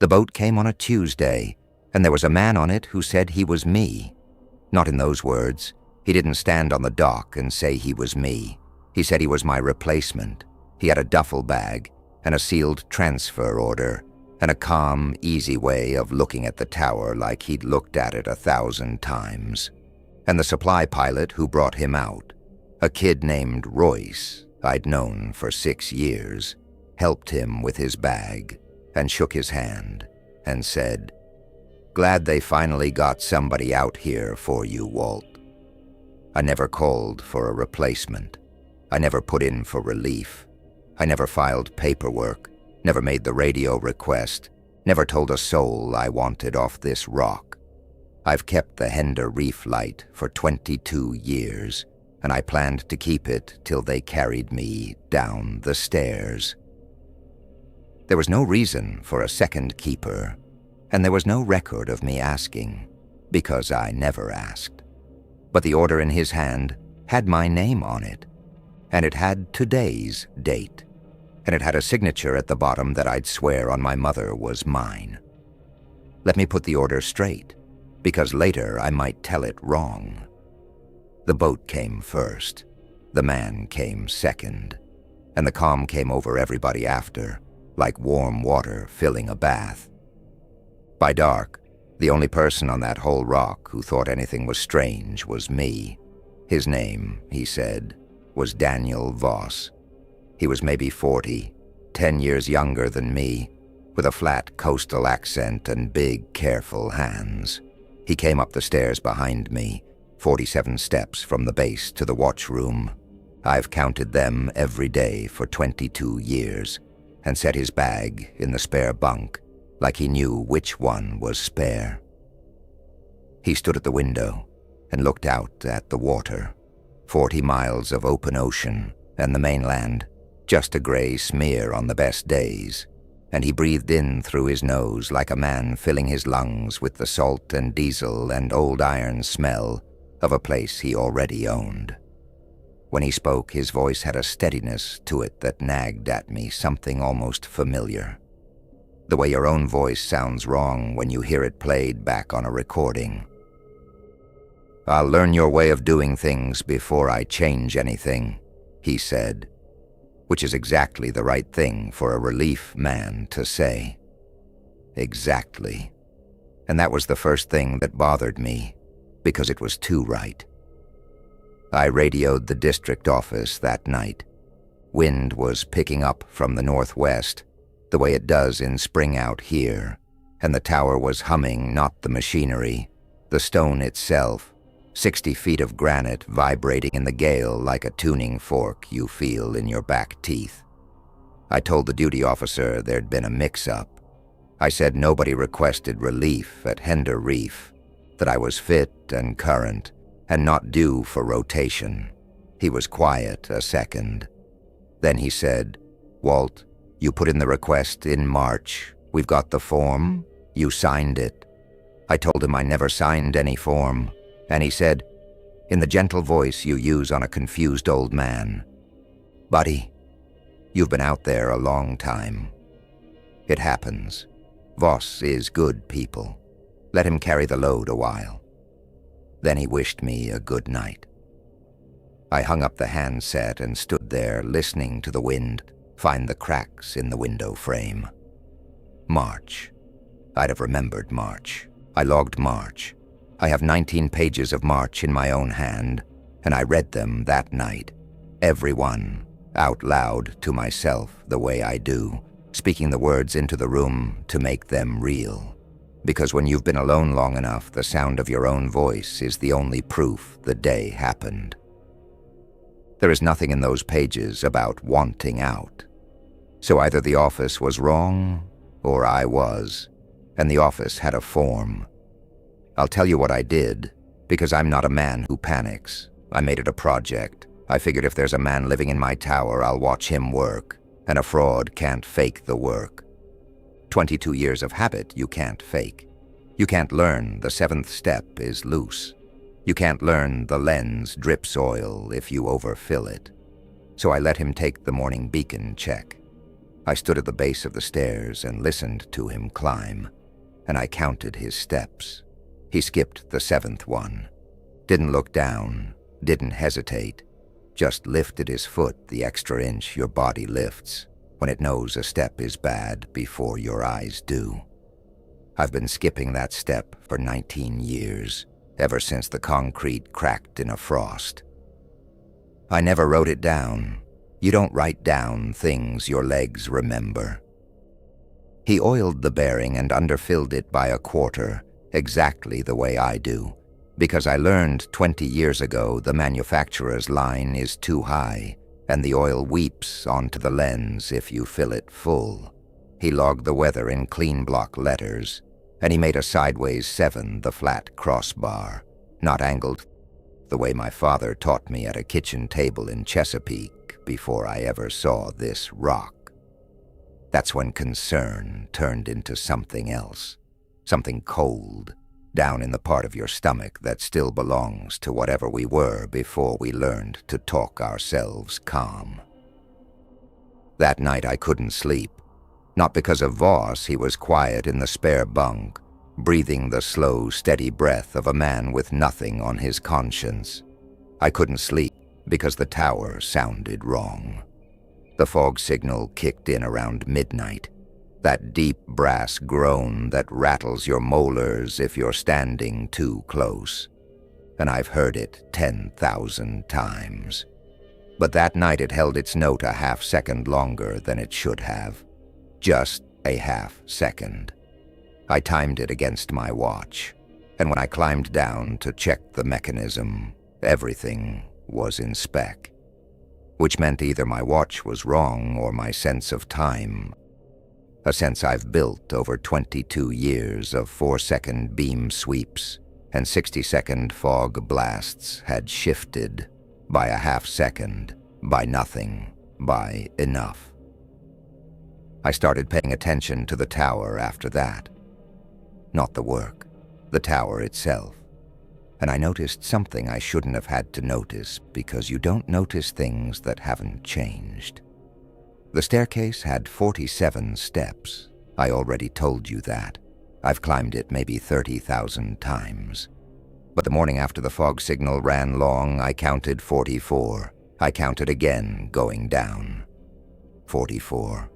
The boat came on a Tuesday, and there was a man on it who said he was me. Not in those words. He didn't stand on the dock and say he was me. He said he was my replacement. He had a duffel bag and a sealed transfer order and a calm, easy way of looking at the tower like he'd looked at it 1,000 times. And the supply pilot who brought him out, a kid named Royce I'd known for 6 years, helped him with his bag and shook his hand and said, "Glad they finally got somebody out here for you, Walt." I never called for a replacement. I never put in for relief. I never filed paperwork, never made the radio request, never told a soul I wanted off this rock. I've kept the Hender Reef light for 22 years, and I planned to keep it till they carried me down the stairs. There was no reason for a second keeper, and there was no record of me asking, because I never asked. But the order in his hand had my name on it, and it had today's date, and it had a signature at the bottom that I'd swear on my mother was mine. Let me put the order straight, because later I might tell it wrong. The boat came first, the man came second, and the calm came over everybody after, like warm water filling a bath. By dark, the only person on that whole rock who thought anything was strange was me. His name, he said, was Daniel Voss. He was maybe 40, 10 years younger than me, with a flat coastal accent and big, careful hands. He came up the stairs behind me, 47 steps from the base to the watchroom. I've counted them every day for 22 years, and set his bag in the spare bunk, like he knew which one was spare. He stood at the window and looked out at the water, 40 miles of open ocean and the mainland, just a gray smear on the best days, and he breathed in through his nose like a man filling his lungs with the salt and diesel and old iron smell of a place he already owned. When he spoke, his voice had a steadiness to it that nagged at me, something almost familiar. The way your own voice sounds wrong when you hear it played back on a recording. "I'll learn your way of doing things before I change anything," he said, which is exactly the right thing for a relief man to say. Exactly. And that was the first thing that bothered me, because it was too right. I radioed the district office that night. Wind was picking up from the northwest, the way it does in spring out here, and the tower was humming not the machinery, the stone itself, 60 feet of granite vibrating in the gale like a tuning fork you feel in your back teeth. I told the duty officer there'd been a mix-up. I said nobody requested relief at Hender Reef, that I was fit and current, and not due for rotation. He was quiet a second. Then he said, "Walt, you put in the request in March. We've got the form. You signed it." I told him I never signed any form, and he said, in the gentle voice you use on a confused old man, "Buddy, you've been out there a long time. It happens. Voss is good people. Let him carry the load a while." Then he wished me a good night. I hung up the handset and stood there listening to the wind find the cracks in the window frame. March. I'd have remembered March. I logged March. I have 19 pages of March in my own hand, and I read them that night, every one, out loud to myself the way I do, speaking the words into the room to make them real. Because when you've been alone long enough, the sound of your own voice is the only proof the day happened. There is nothing in those pages about wanting out. So either the office was wrong, or I was, and the office had a form. I'll tell you what I did, because I'm not a man who panics. I made it a project. I figured if there's a man living in my tower, I'll watch him work, and a fraud can't fake the work. 22 years of habit you can't fake. You can't learn the 7th step is loose. You can't learn the lens drips oil if you overfill it. So I let him take the morning beacon check. I stood at the base of the stairs and listened to him climb, and I counted his steps. He skipped the 7th one, didn't look down, didn't hesitate, just lifted his foot the extra inch your body lifts when it knows a step is bad before your eyes do. I've been skipping that step for 19 years, ever since the concrete cracked in a frost. I never wrote it down. You don't write down things your legs remember. He oiled the bearing and underfilled it by a quarter, exactly the way I do, because I learned 20 years ago the manufacturer's line is too high, and the oil weeps onto the lens if you fill it full. He logged the weather in clean block letters, and he made a sideways 7 the flat crossbar, not angled the way my father taught me at a kitchen table in Chesapeake before I ever saw this rock. That's when concern turned into something else, something cold, down in the part of your stomach that still belongs to whatever we were before we learned to talk ourselves calm. That night I couldn't sleep, not because of Voss. He was quiet in the spare bunk, breathing the slow, steady breath of a man with nothing on his conscience. I couldn't sleep because the tower sounded wrong. The fog signal kicked in around midnight, that deep brass groan that rattles your molars if you're standing too close. And I've heard it 10,000 times. But that night it held its note a half second longer than it should have. Just a half second. I timed it against my watch, and when I climbed down to check the mechanism, everything was in spec. Which meant either my watch was wrong or my sense of time, a sense I've built over 22 years of 4-second beam sweeps and 60-second fog blasts, had shifted by a half second, by nothing, by enough. I started paying attention to the tower after that. Not the work, the tower itself. And I noticed something I shouldn't have had to notice, because you don't notice things that haven't changed. The staircase had 47 steps. I already told you that. I've climbed it maybe 30,000 times. But the morning after the fog signal ran long, I counted 44. I counted again, going down. 44.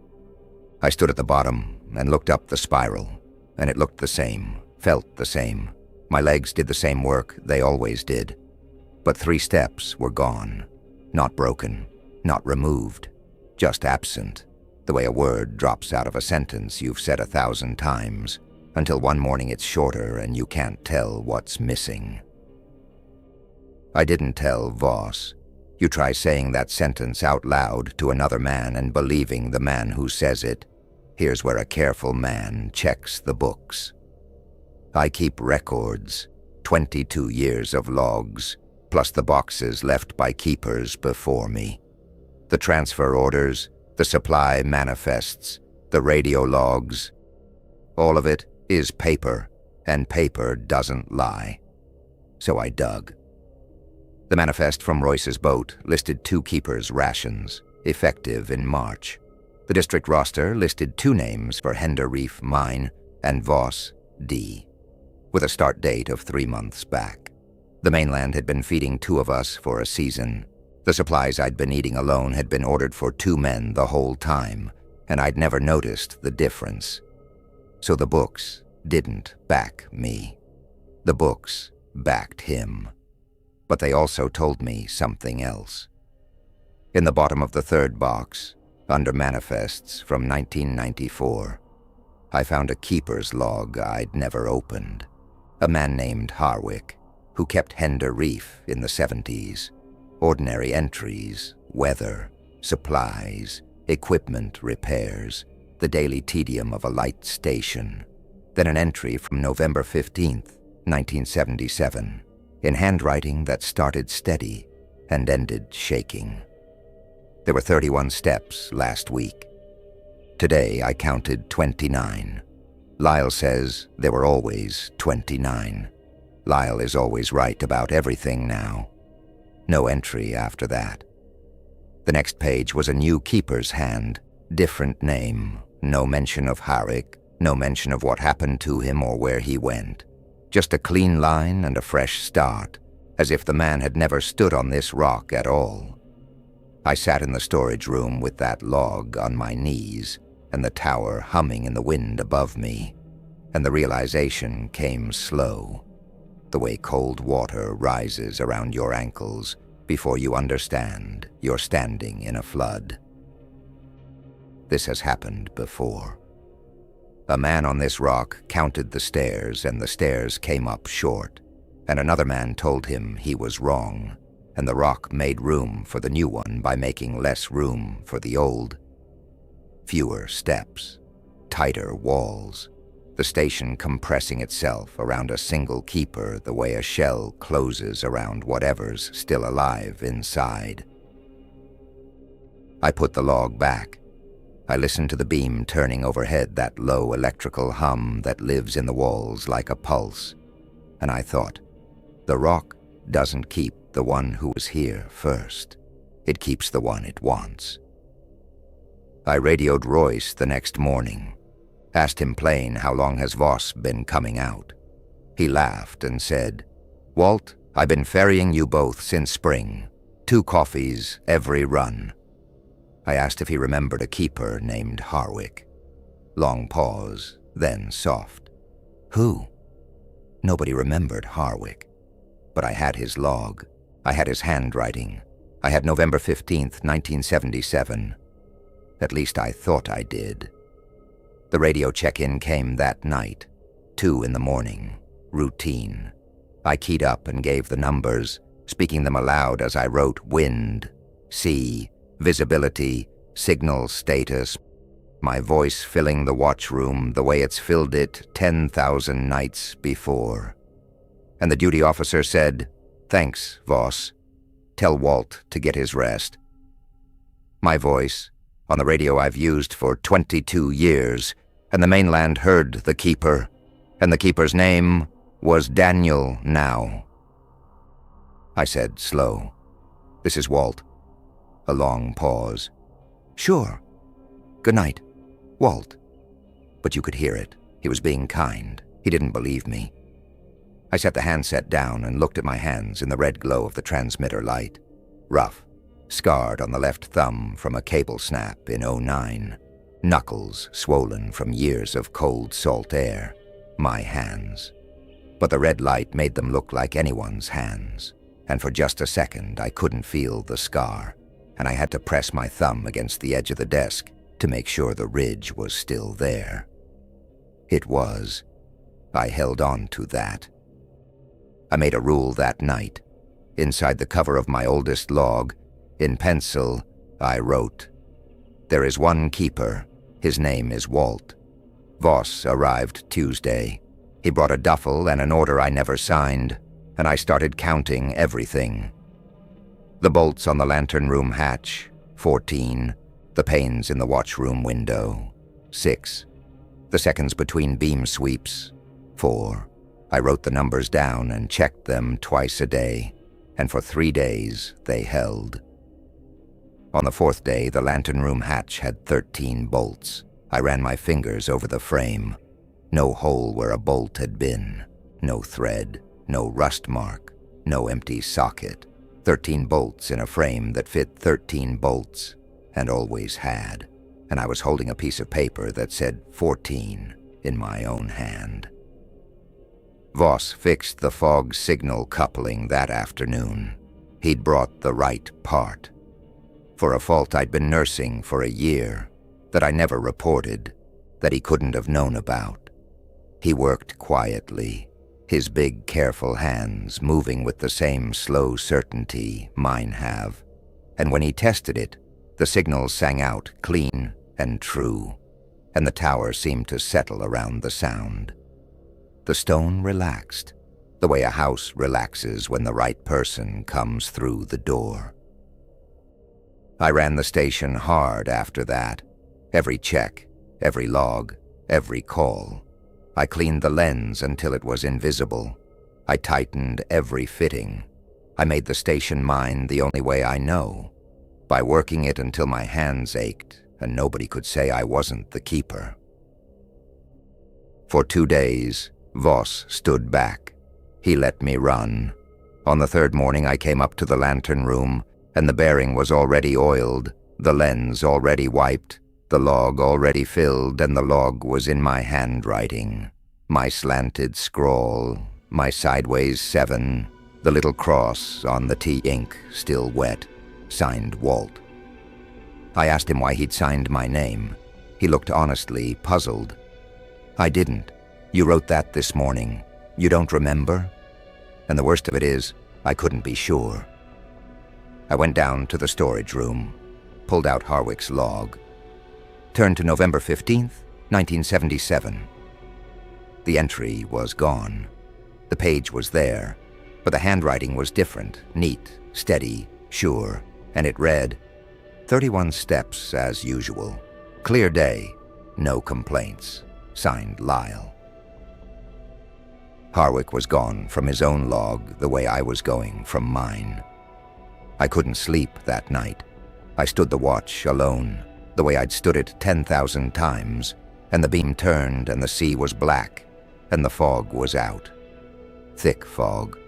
I stood at the bottom and looked up the spiral, and it looked the same, felt the same. My legs did the same work they always did. But 3 steps were gone. Not broken, not removed. Just absent, the way a word drops out of a sentence you've said 1,000 times, until one morning it's shorter and you can't tell what's missing. I didn't tell Voss. You try saying that sentence out loud to another man and believing the man who says it. Here's where a careful man checks the books. I keep records, 22 years of logs, plus the boxes left by keepers before me. The transfer orders, the supply manifests, the radio logs. All of it is paper, and paper doesn't lie. So I dug. The manifest from Royce's boat listed 2 keepers' rations, effective in March. The district roster listed 2 names for Hender Reef Mine and Voss D, with a start date of 3 months back. The mainland had been feeding 2 of us for a season. The supplies I'd been eating alone had been ordered for 2 men the whole time, and I'd never noticed the difference. So the books didn't back me. The books backed him. But they also told me something else. In the bottom of the 3rd box, under manifests from 1994, I found a keeper's log I'd never opened. A man named Harwick, who kept Hender Reef in the 70s. Ordinary entries, weather, supplies, equipment repairs, the daily tedium of a light station. Then an entry from November 15th, 1977, in handwriting that started steady and ended shaking. There were 31 steps last week. Today I counted 29. Lyle says there were always 29. Lyle is always right about everything now. No entry after that. The next page was a new keeper's hand, Different name, no mention of Harwick, no mention of what happened to him or where he went. Just a clean line and a fresh start, as if the man had never stood on this rock at all. I sat in the storage room with that log on my knees and the tower humming in the wind above me, and the realization came slow, the way cold water rises around your ankles before you understand you're standing in a flood. This has happened before. A man on this rock counted the stairs, and the stairs came up short, and another man told him he was wrong, and the rock made room for the new one by making less room for the old. Fewer steps, tighter walls, the station compressing itself around a single keeper the way a shell closes around whatever's still alive inside. I put the log back. I listened to the beam turning overhead, that low electrical hum that lives in the walls like a pulse, and I thought, the rock doesn't keep the one who was here first. It keeps the one it wants. I radioed Royce the next morning, asked him plain how long has Voss been coming out. He laughed and said, "Walt, I've been ferrying you both since spring. 2 coffees every run." I asked if he remembered a keeper named Harwick. Long pause, then soft. Who? Nobody remembered Harwick. But I had his log. I had his handwriting. I had November 15th, 1977. At least I thought I did. The radio check-in came that night, 2 in the morning, routine. I keyed up and gave the numbers, speaking them aloud as I wrote wind, sea, visibility, signal status, my voice filling the watchroom the way it's filled it 10,000 nights before. And the duty officer said, "Thanks, Voss. Tell Walt to get his rest." My voice, on the radio I've used for 22 years, and the mainland heard the keeper, and the keeper's name was Daniel now. I said, slow, "This is Walt." A long pause. "Sure. Good night, Walt." But you could hear it. He was being kind. He didn't believe me. I set the handset down and looked at my hands in the red glow of the transmitter light. Rough, scarred on the left thumb from a cable snap in '09. Knuckles swollen from years of cold salt air. My hands. But the red light made them look like anyone's hands, and for just a second I couldn't feel the scar, and I had to press my thumb against the edge of the desk to make sure the ridge was still there. It was. I held on to that. I made a rule that night. Inside the cover of my oldest log, in pencil, I wrote, "There is one keeper. His name is Walt. Voss arrived Tuesday. He brought a duffel and an order I never signed, and I started counting everything. The bolts on the lantern room hatch, 14. The panes in the watchroom window, 6. The seconds between beam sweeps, 4. I wrote the numbers down and checked them twice a day, and for 3 days they held. On the 4th day, the lantern room hatch had 13 bolts. I ran my fingers over the frame. No hole where a bolt had been, no thread, no rust mark, no empty socket. 13 bolts in a frame that fit 13 bolts, and always had, and I was holding a piece of paper that said 14 in my own hand. Voss fixed the fog signal coupling that afternoon. He'd brought the right part. For a fault I'd been nursing for a year, that I never reported, that he couldn't have known about. He worked quietly, his big, careful hands moving with the same slow certainty mine have, and when he tested it, the signals sang out clean and true, and the tower seemed to settle around the sound. The stone relaxed, the way a house relaxes when the right person comes through the door. I ran the station hard after that. Every check, every log, every call. I cleaned the lens until it was invisible. I tightened every fitting. I made the station mine the only way I know, by working it until my hands ached and nobody could say I wasn't the keeper. For 2 days, Voss stood back. He let me run. On the third morning, I came up to the lantern room, and the bearing was already oiled, the lens already wiped, the log already filled, and the log was in my handwriting. My slanted scrawl, my sideways 7, the little cross on the tea ink still wet, signed Walt. I asked him why he'd signed my name. He looked honestly puzzled. I didn't. You wrote that this morning. You don't remember? And the worst of it is, I couldn't be sure. I went down to the storage room, pulled out Harwick's log, turned to November 15th, 1977. The entry was gone. The page was there, but the handwriting was different, neat, steady, sure, and it read, 31 steps as usual. Clear day, no complaints. Signed Lyle. Harwick was gone from his own log the way I was going from mine. I couldn't sleep that night. I stood the watch alone, the way I'd stood it 10,000 times, and the beam turned and the sea was black, and the fog was out. Thick fog,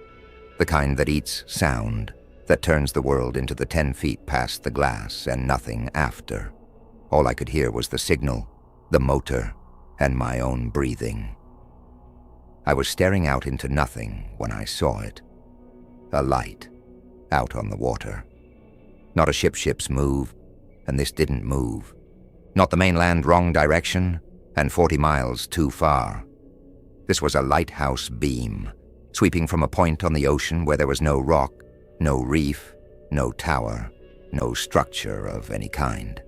the kind that eats sound, that turns the world into the 10 feet past the glass and nothing after. All I could hear was the signal, the motor, and my own breathing. I was staring out into nothing when I saw it. A light, out on the water. Not a ship's move, and this didn't move. Not the mainland wrong direction, and 40 miles too far. This was a lighthouse beam, sweeping from a point on the ocean where there was no rock, no reef, no tower, no structure of any kind.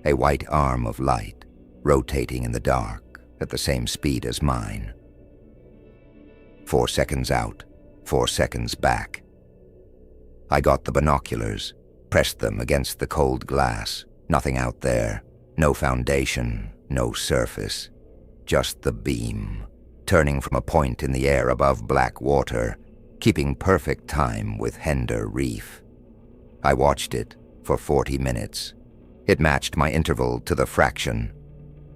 A white arm of light, rotating in the dark at the same speed as mine. 4 seconds out, 4 seconds back. I got the binoculars, pressed them against the cold glass. Nothing out there, no foundation, no surface, just the beam, turning from a point in the air above black water, keeping perfect time with Hender Reef. I watched it for 40 minutes. It matched my interval to the fraction,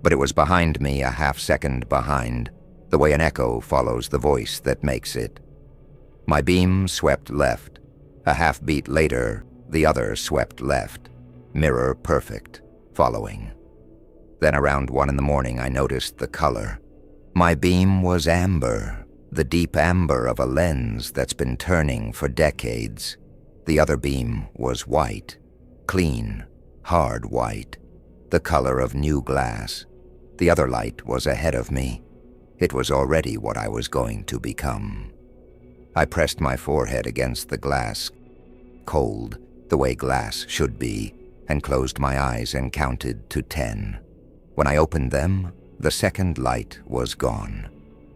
but it was behind me a half-second behind, the way an echo follows the voice that makes it. My beam swept left. A half-beat later, the other swept left, mirror perfect, following. Then around 1 in the morning, I noticed the color. My beam was amber, the deep amber of a lens that's been turning for decades. The other beam was white, clean, hard white, the color of new glass. The other light was ahead of me. It was already what I was going to become. I pressed my forehead against the glass, cold, the way glass should be, and closed my eyes and counted to 10. When I opened them, the second light was gone.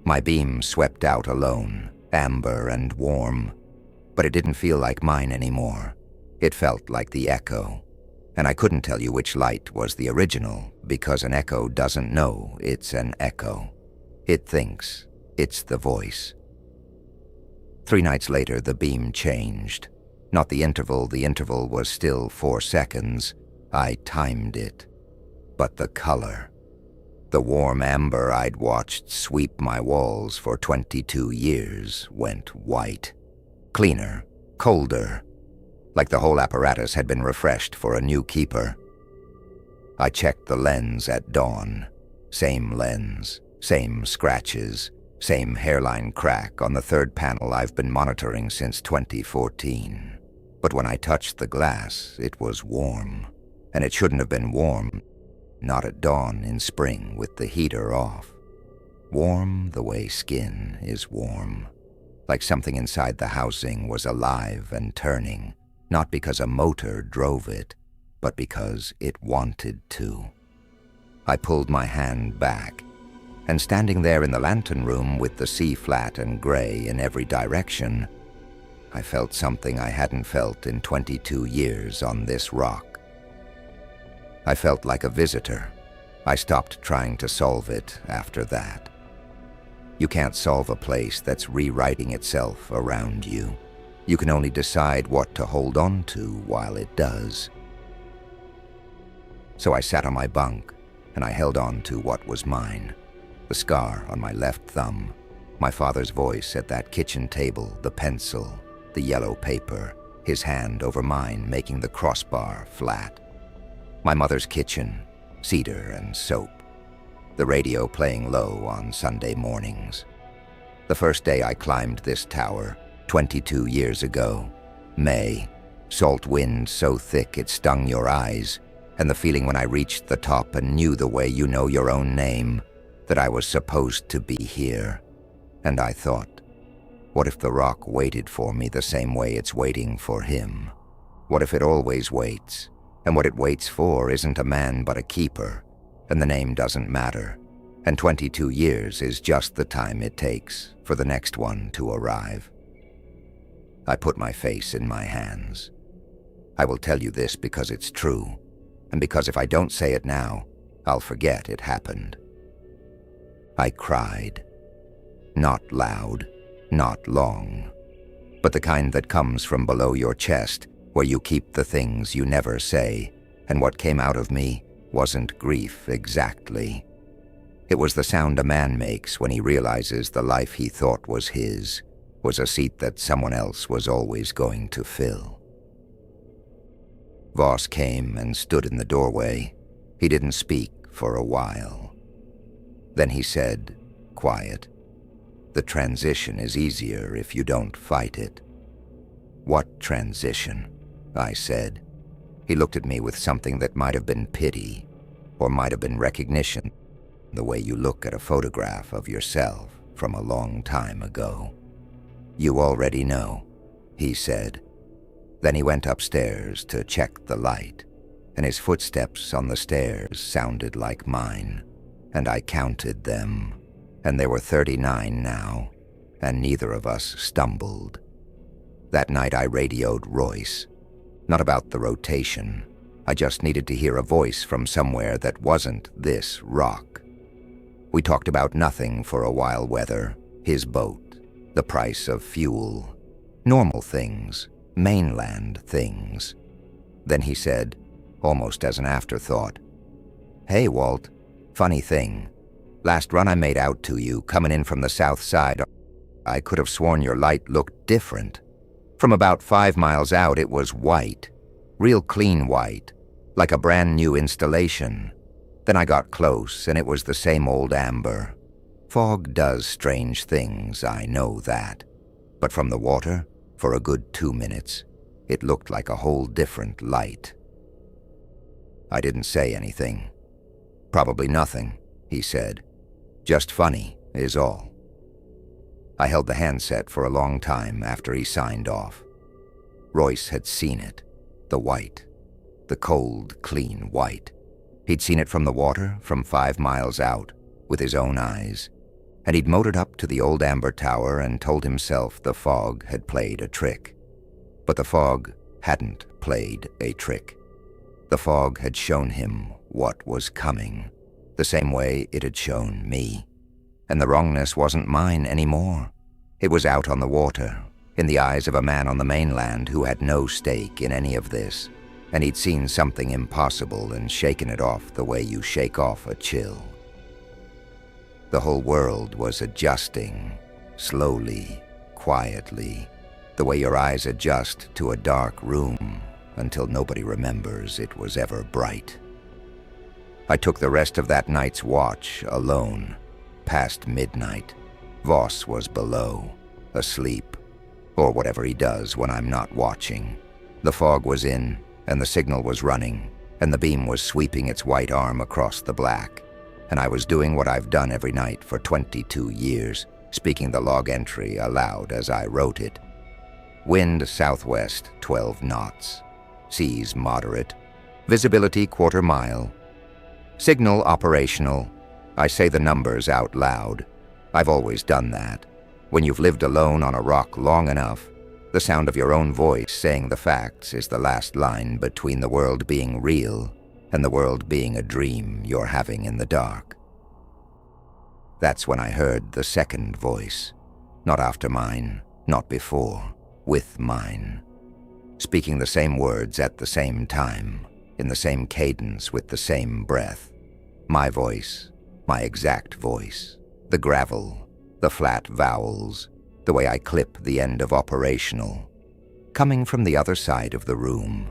My beam swept out alone, amber and warm, but it didn't feel like mine anymore. It felt like the echo. And I couldn't tell you which light was the original, because an echo doesn't know it's an echo. It thinks it's the voice. 3 nights later, the beam changed. Not the interval was still 4 seconds. I timed it. But the color. The warm amber I'd watched sweep my walls for 22 years went white. Cleaner, colder, like the whole apparatus had been refreshed for a new keeper. I checked the lens at dawn. Same lens, same scratches, same hairline crack on the third panel I've been monitoring since 2014. But when I touched the glass, it was warm. And it shouldn't have been warm, not at dawn in spring with the heater off. Warm the way skin is warm. Like something inside the housing was alive and turning, not because a motor drove it, but because it wanted to. I pulled my hand back, and standing there in the lantern room with the sea flat and gray in every direction, I felt something I hadn't felt in 22 years on this rock. I felt like a visitor. I stopped trying to solve it after that. You can't solve a place that's rewriting itself around you. You can only decide what to hold on to while it does. So I sat on my bunk, and I held on to what was mine. The scar on my left thumb, my father's voice at that kitchen table, the pencil, the yellow paper, his hand over mine making the crossbar flat. My mother's kitchen, cedar and soap. The radio playing low on Sunday mornings. The first day I climbed this tower, 22 years ago. May, salt wind so thick it stung your eyes, and the feeling when I reached the top and knew the way you know your own name, that I was supposed to be here. And I thought, what if the rock waited for me the same way it's waiting for him? What if it always waits, and what it waits for isn't a man but a keeper, and the name doesn't matter, and 22 years is just the time it takes for the next one to arrive? I put my face in my hands. I will tell you this because it's true, and because if I don't say it now, I'll forget it happened. I cried. Not loud, not long, but the kind that comes from below your chest, where you keep the things you never say, and what came out of me wasn't grief exactly. It was the sound a man makes when he realizes the life he thought was his was a seat that someone else was always going to fill. Voss came and stood in the doorway. He didn't speak for a while. Then he said, quiet, "The transition is easier if you don't fight it." "What transition?" I said. He looked at me with something that might have been pity, or might have been recognition, the way you look at a photograph of yourself from a long time ago. "You already know," he said. Then he went upstairs to check the light, and his footsteps on the stairs sounded like mine, and I counted them, and there were 39 now, and neither of us stumbled. That night I radioed Royce. Not about the rotation. I just needed to hear a voice from somewhere that wasn't this rock. We talked about nothing for a while, weather, his boat, the price of fuel, normal things, mainland things. Then he said, almost as an afterthought, "Hey, Walt, funny thing. Last run I made out to you, coming in from the south side, I could have sworn your light looked different. From about 5 miles out it was white, real clean white, like a brand new installation. Then I got close and it was the same old amber. Fog does strange things, I know that. But from the water, for a good 2 minutes, it looked like a whole different light." I didn't say anything. "Probably nothing," he said. "Just funny, is all." I held the handset for a long time after he signed off. Royce had seen it, the white, the cold, clean white. He'd seen it from the water, from 5 miles out, with his own eyes, and he'd motored up to the old amber tower and told himself the fog had played a trick. But the fog hadn't played a trick. The fog had shown him what was coming, the same way it had shown me. And the wrongness wasn't mine anymore. It was out on the water, in the eyes of a man on the mainland who had no stake in any of this, and he'd seen something impossible and shaken it off the way you shake off a chill. The whole world was adjusting, slowly, quietly, the way your eyes adjust to a dark room until nobody remembers it was ever bright. I took the rest of that night's watch alone. Past midnight, Voss was below, asleep, or whatever he does when I'm not watching. The fog was in, and the signal was running, and the beam was sweeping its white arm across the black, and I was doing what I've done every night for 22 years, speaking the log entry aloud as I wrote it. Wind southwest, 12 knots. Seas moderate. Visibility quarter mile. Signal operational. I say the numbers out loud. I've always done that. When you've lived alone on a rock long enough, the sound of your own voice saying the facts is the last line between the world being real and the world being a dream you're having in the dark. That's when I heard the second voice. Not after mine, not before, with mine. Speaking the same words at the same time. in the same cadence with the same breath. My voice, my exact voice, the gravel, the flat vowels, the way I clip the end of operational, coming from the other side of the room,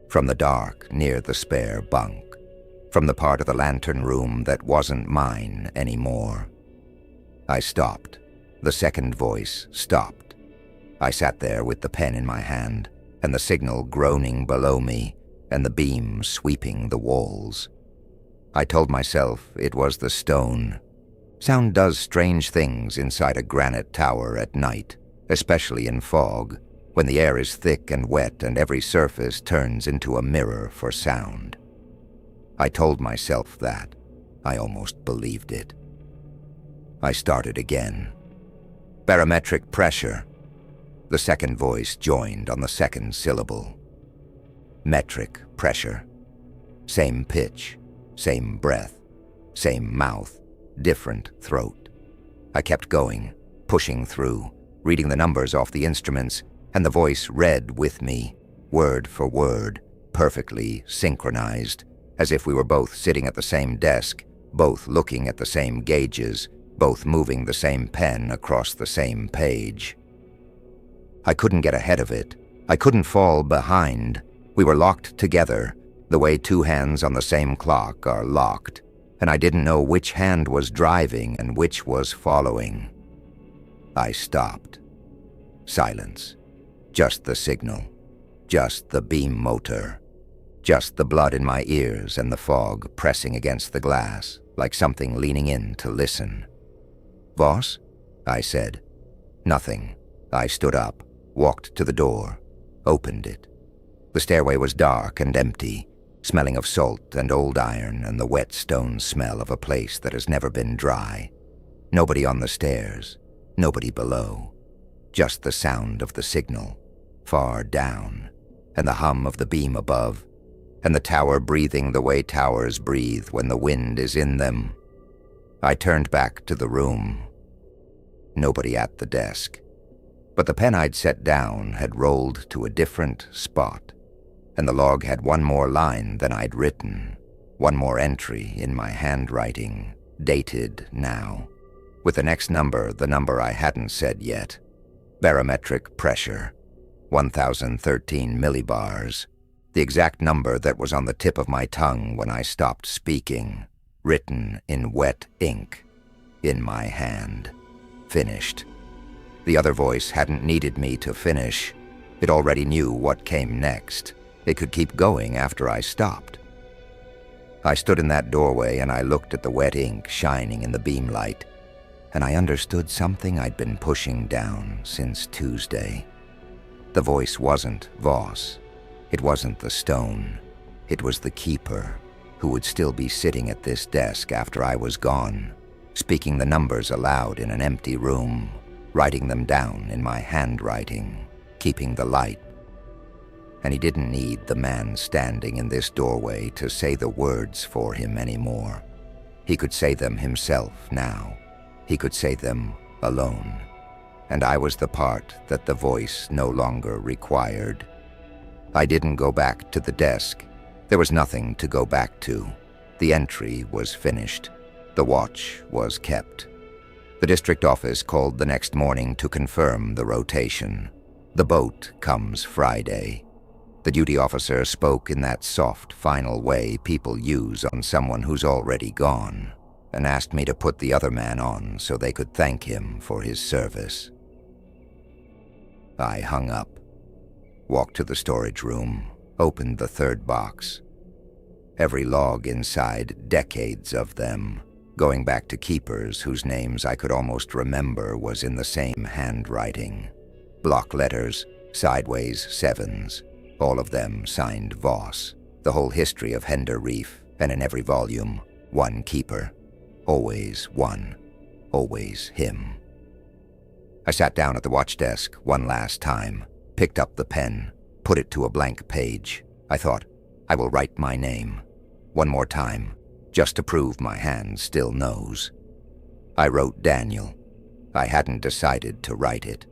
from the dark near the spare bunk, from the part of the lantern room that wasn't mine anymore. I stopped. The second voice stopped. I sat there with the pen in my hand, and the signal groaning below me, and the beam sweeping the walls. I told myself it was the stone. Sound does strange things inside a granite tower at night, especially in fog, when the air is thick and wet and every surface turns into a mirror for sound. I told myself that. I almost believed it. I started again. Barometric pressure. The second voice joined on the second syllable. Metric pressure. Same pitch, same breath, same mouth, different throat. I kept going, pushing through, reading the numbers off the instruments, and the voice read with me, word for word, perfectly synchronized, as if we were both sitting at the same desk, both looking at the same gauges, both moving the same pen across the same page. I couldn't get ahead of it. I couldn't fall behind. We were locked together, the way two hands on the same clock are locked, and I didn't know which hand was driving and which was following. I stopped. Silence. Just the signal. Just the beam motor. Just the blood in my ears and the fog pressing against the glass, like something leaning in to listen. "Voss?" I said. Nothing. I stood up, walked to the door, opened it. The stairway was dark and empty, smelling of salt and old iron and the wet stone smell of a place that has never been dry. Nobody on the stairs, nobody below. Just the sound of the signal, far down, and the hum of the beam above, and the tower breathing the way towers breathe when the wind is in them. I turned back to the room. Nobody at the desk. But the pen I'd set down had rolled to a different spot, and the log had one more line than I'd written, one more entry in my handwriting, dated now, with the next number the number I hadn't said yet. Barometric pressure, 1013 millibars, the exact number that was on the tip of my tongue when I stopped speaking, written in wet ink, in my hand. Finished. The other voice hadn't needed me to finish. It already knew what came next. It could keep going after I stopped. I stood in that doorway and I looked at the wet ink shining in the beam light, and I understood something I'd been pushing down since Tuesday. The voice wasn't Voss. It wasn't the stone. It was the keeper, who would still be sitting at this desk after I was gone, speaking the numbers aloud in an empty room, writing them down in my handwriting, keeping the light. And he didn't need the man standing in this doorway to say the words for him anymore. He could say them himself now. He could say them alone. And I was the part that the voice no longer required. I didn't go back to the desk. There was nothing to go back to. The entry was finished. The watch was kept. The district office called the next morning to confirm the rotation. The boat comes Friday. The duty officer spoke in that soft, final way people use on someone who's already gone, and asked me to put the other man on so they could thank him for his service. I hung up, walked to the storage room, opened the third box. Every log inside, decades of them, going back to keepers whose names I could almost remember, was in the same handwriting. Block letters, sideways sevens, all of them signed Voss. The whole history of Hender Reef, and in every volume, one keeper. Always one. Always him. I sat down at the watch desk one last time, picked up the pen, put it to a blank page. I thought, I will write my name. One more time, just to prove my hand still knows. I wrote Daniel. I hadn't decided to write it.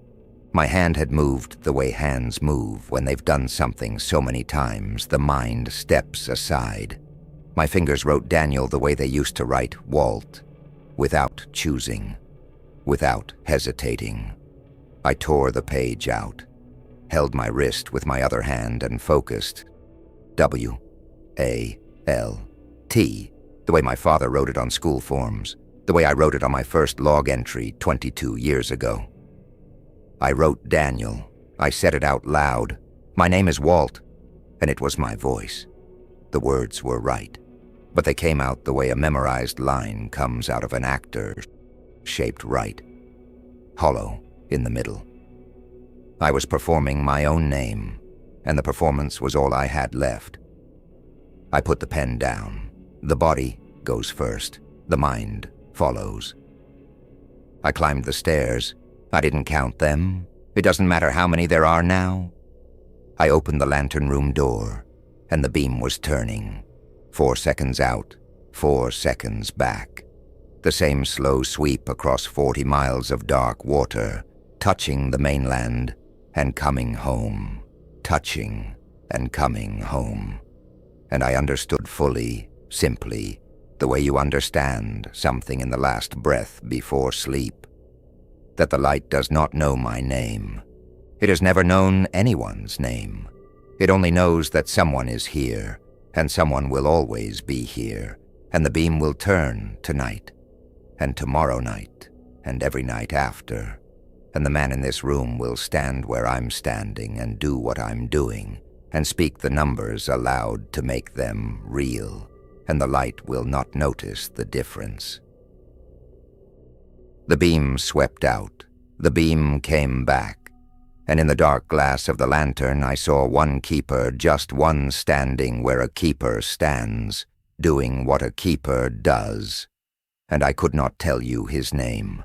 My hand had moved the way hands move when they've done something so many times the mind steps aside. My fingers wrote Daniel the way they used to write Walt, without choosing, without hesitating. I tore the page out, held my wrist with my other hand and focused. W-A-L-T, the way my father wrote it on school forms, the way I wrote it on my first log entry 22 years ago. I wrote Daniel. I said it out loud. My name is Walt, and it was my voice. The words were right, but they came out the way a memorized line comes out of an actor, shaped right, hollow in the middle. I was performing my own name, and the performance was all I had left. I put the pen down. The body goes first. The mind follows. I climbed the stairs. I didn't count them. It doesn't matter how many there are now. I opened the lantern room door, and the beam was turning. 4 seconds out, 4 seconds back. The same slow sweep across 40 miles of dark water, touching the mainland and coming home, touching and coming home. And I understood fully, simply, the way you understand something in the last breath before sleep, that the light does not know my name. It has never known anyone's name. It only knows that someone is here, and someone will always be here, and the beam will turn tonight, and tomorrow night, and every night after, and the man in this room will stand where I'm standing and do what I'm doing, and speak the numbers aloud to make them real, and the light will not notice the difference. The beam swept out. The beam came back, and in the dark glass of the lantern I saw one keeper, just one standing where a keeper stands, doing what a keeper does, and I could not tell you his name.